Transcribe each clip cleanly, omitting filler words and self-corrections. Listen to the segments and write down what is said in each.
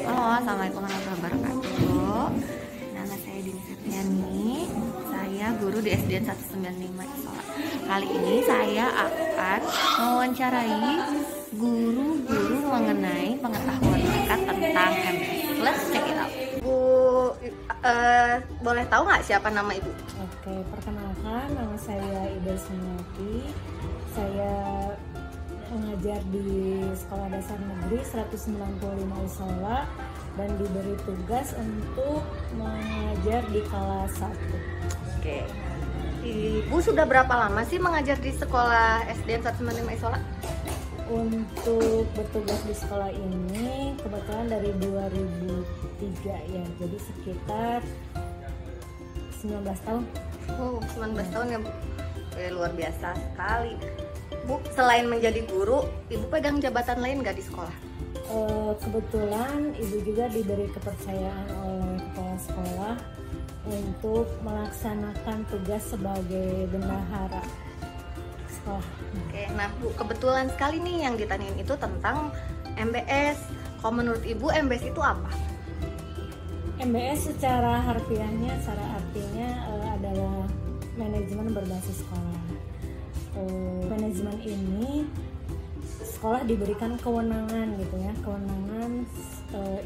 Halo, assalamualaikum warahmatullahi wabarakatuh. Nama saya Dini Septiani. Saya guru di SDN 195 Isola. Kali ini saya akan mewawancarai guru-guru mengenai pengetahuan mereka tentang MBS. Let's check it out. Bu, boleh tahu nggak siapa nama Ibu? Oke, perkenalkan, nama saya Ida Sumiati. Saya mengajar di Sekolah Dasar Negeri 195 Isola dan diberi tugas untuk mengajar di kelas 1. Oke. Ibu sudah berapa lama sih mengajar di sekolah SDN 195 Isola? Untuk bertugas di sekolah ini kebetulan dari 2003 ya, jadi sekitar 19 tahun. Oh, 19 tahun ya Bu. Luar biasa sekali. Bu, selain menjadi guru, Ibu pegang jabatan lain nggak di sekolah? Kebetulan Ibu juga diberi kepercayaan oleh kepala sekolah untuk melaksanakan tugas sebagai bendahara sekolah. Oke, nah Bu, kebetulan sekali nih yang ditanyain itu tentang MBS. Kalau menurut Ibu, MBS itu apa? MBS secara harfiahnya, secara artinya adalah manajemen berbasis sekolah. Manajemen ini sekolah diberikan kewenangan gitu ya, kewenangan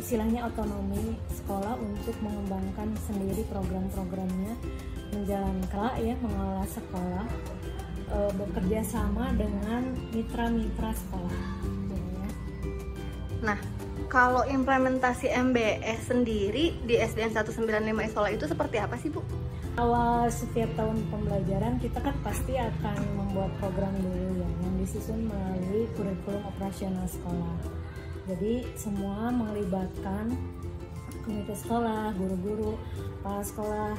istilahnya otonomi sekolah untuk mengembangkan sendiri program-programnya, menjalankan ya, mengelola sekolah, bekerja sama dengan mitra-mitra sekolah gitu ya. Nah, kalau implementasi MBS sendiri di SDN 195 Isola itu seperti apa sih Bu? Awal setiap tahun pembelajaran kita kan pasti akan membuat program dulu ya, yang disusun melalui kurikulum operasional sekolah. Jadi semua melibatkan komite sekolah, guru-guru, kepala sekolah,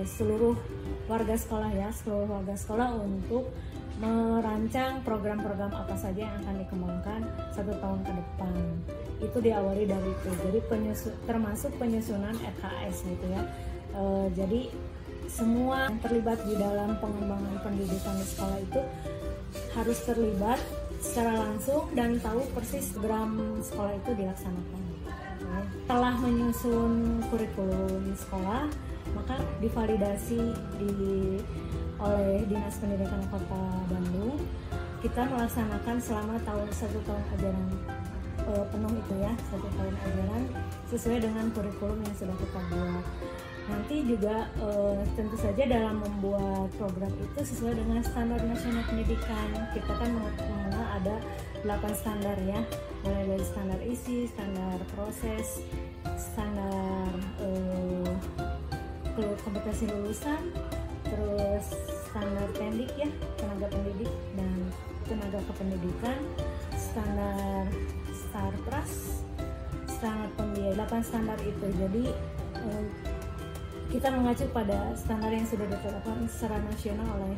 seluruh warga sekolah ya, seluruh warga sekolah untuk merancang program-program apa saja yang akan dikembangkan 1 tahun ke depan. Itu diawali dari itu. Jadi termasuk penyusunan RKS gitu ya. Jadi semua yang terlibat di dalam pengembangan pendidikan di sekolah itu harus terlibat secara langsung dan tahu persis program sekolah itu dilaksanakan. Setelah menyusun kurikulum sekolah, maka divalidasi oleh Dinas Pendidikan Kota Bandung. Kita melaksanakan selama 1 tahun ajaran penuh itu ya, 1 tahun ajaran sesuai dengan kurikulum yang sudah kita buat. Nanti juga tentu saja dalam membuat program itu sesuai dengan standar nasional pendidikan. Kita kan mengenal ada 8 standar ya, mulai dari standar isi, standar proses, standar kompetensi lulusan, terus standar pendik ya, tenaga pendidik dan tenaga kependidikan, standar Starpras, standar pembiayaan, 8 standar itu. Jadi kita mengacu pada standar yang sudah ditetapkan secara nasional oleh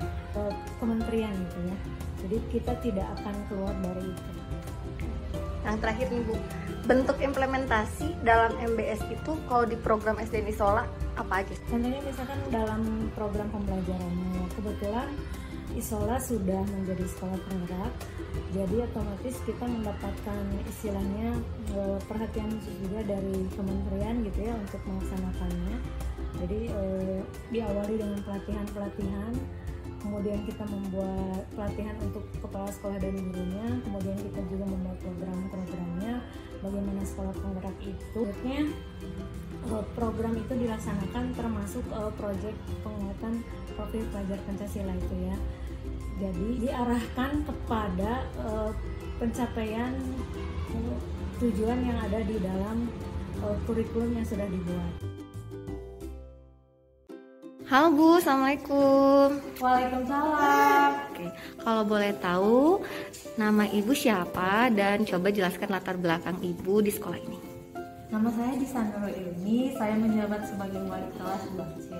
kementerian gitu ya. Jadi kita tidak akan keluar dari itu. Yang terakhir nih Bu, bentuk implementasi dalam MBS itu kalau di program SDN Isola apa aja? Contohnya misalkan dalam program pembelajarannya, kebetulan Isola sudah menjadi sekolah penggerak, jadi otomatis kita mendapatkan istilahnya perhatian khusus juga dari kementerian gitu ya untuk melaksanakannya. Jadi diawali dengan pelatihan-pelatihan, kemudian kita membuat pelatihan untuk kepala sekolah dan gurunya, kemudian kita juga membuat program-programnya, bagaimana sekolah penggerak itu. Program itu dilaksanakan termasuk proyek penguatan profil pelajar Pancasila itu ya. Jadi diarahkan kepada pencapaian tujuan yang ada di dalam kurikulum yang sudah dibuat. Halo Bu, Assalamualaikum. Waalaikumsalam. Oke, kalau boleh tahu nama Ibu siapa dan coba jelaskan latar belakang Ibu di sekolah ini. Nama saya Disa Nurul Ilmi, saya menjabat sebagai wali kelas 2C.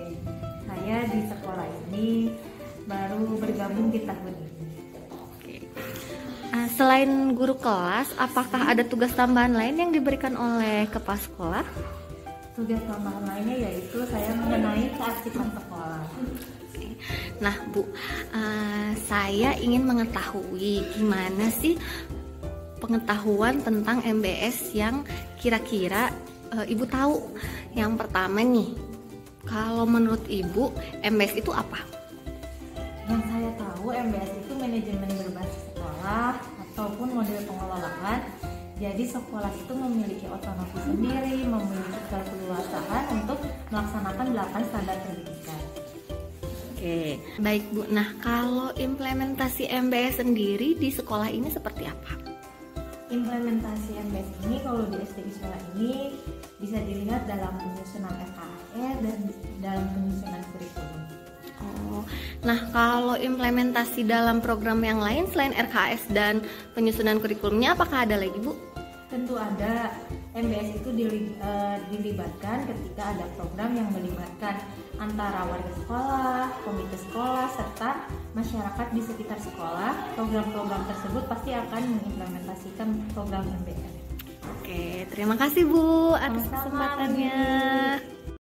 Saya di sekolah ini baru bergabung di tahun ini. Oke. Selain guru kelas, apakah ada tugas tambahan lain yang diberikan oleh kepala sekolah? Tugas tambahan lainnya yaitu saya mengenai kearsipan sekolah. Nah Bu, saya ingin mengetahui gimana sih pengetahuan tentang MBS yang kira-kira Ibu tahu. Yang pertama nih, kalau menurut Ibu MBS itu apa? Yang saya tahu MBS itu manajemen berbasis sekolah ataupun model pengelolaan. Jadi sekolah itu memiliki otonomi sendiri, memiliki keleluasaan untuk melaksanakan 8 standar pendidikan. Oke, baik Bu. Nah, kalau implementasi MBS sendiri di sekolah ini seperti apa? Implementasi MBS ini kalau di SD Isyola ini bisa dilihat dalam penyusunan RKAS dan dalam penyusunan kurikulum. Oh, nah kalau implementasi dalam program yang lain selain RKS dan penyusunan kurikulumnya, apakah ada lagi Bu? Tentu ada. MBS itu dilibatkan ketika ada program yang melibatkan antara warga sekolah, komite sekolah, serta masyarakat di sekitar sekolah. Program-program tersebut pasti akan mengimplementasikan program MBS. Oke, terima kasih Bu atas Sama-sama, kesempatannya.